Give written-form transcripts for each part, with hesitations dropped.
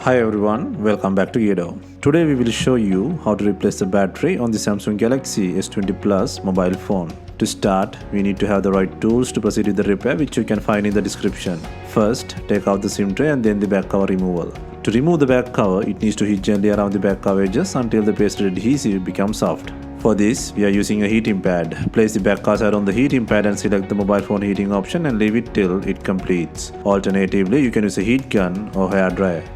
Hi everyone, welcome back to DYOR. Today we will show you how to replace the battery on the Samsung Galaxy S20 Plus mobile phone. To start, we need to have the right tools to proceed with the repair, which you can find in the description. First, take out the SIM tray and then the back cover removal. To remove the back cover, it needs to heat gently around the back cover edges until the pasted adhesive becomes soft. For this, we are using a heating pad. Place the back cover side on the heating pad and select the mobile phone heating option and leave it till it completes. Alternatively, you can use a heat gun or hair dryer.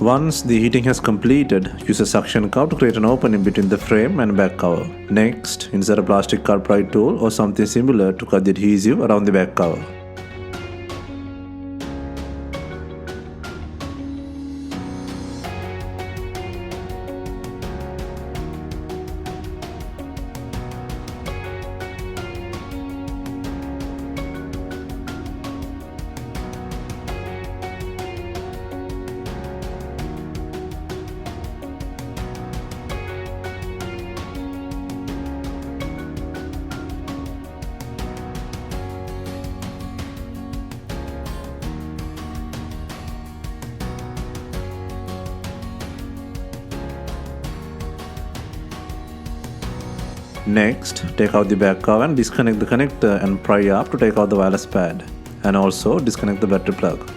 Once the heating has completed, use a suction cup to create an opening between the frame and back cover. Next, insert a plastic cut pry tool or something similar to cut the adhesive around the back cover. Next, take out the back cover and disconnect the connector and pry up to take out the wireless pad. And also disconnect the battery plug.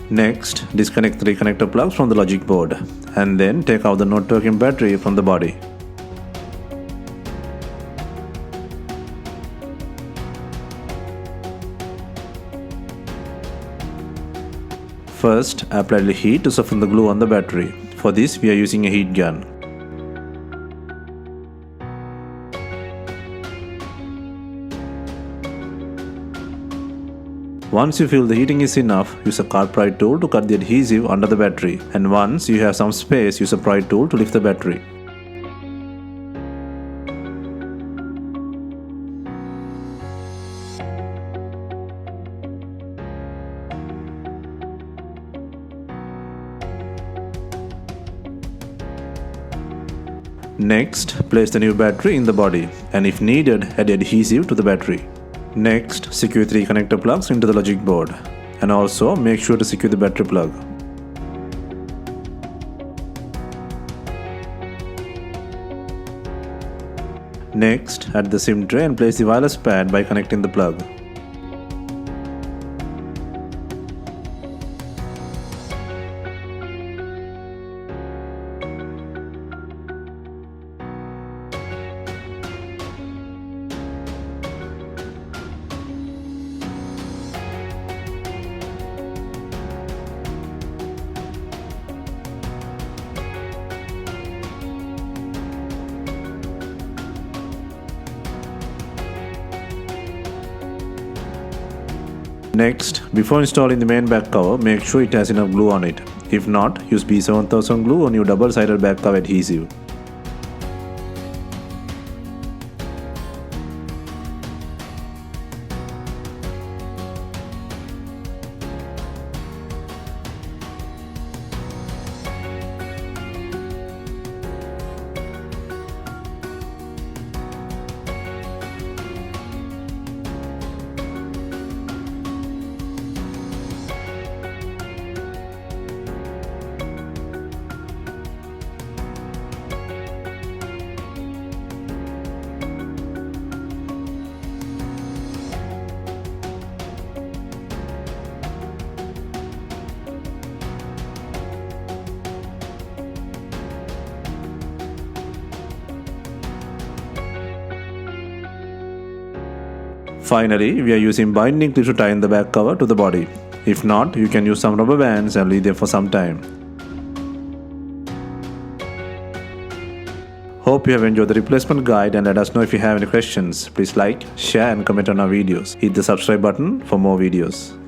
Next, disconnect the connector plugs from the logic board. And then take out the not working battery from the body. First, apply the heat to soften the glue on the battery. For this, we are using a heat gun. Once you feel the heating is enough, use a cut pry tool to cut the adhesive under the battery. And once you have some space, use a pry tool to lift the battery. Next, place the new battery in the body, and if needed, add adhesive to the battery. Next, secure 3 connector plugs into the logic board, and also make sure to secure the battery plug. Next, add the SIM tray and place the wireless pad by connecting the plug. Next, before installing the main back cover, make sure it has enough glue on it. If not, use B7000 glue on your double-sided back cover adhesive. Finally, we are using binding clips to tie in the back cover to the body. If not, you can use some rubber bands and leave them for some time. Hope you have enjoyed the replacement guide, and let us know if you have any questions. Please like, share and comment on our videos. Hit the subscribe button for more videos.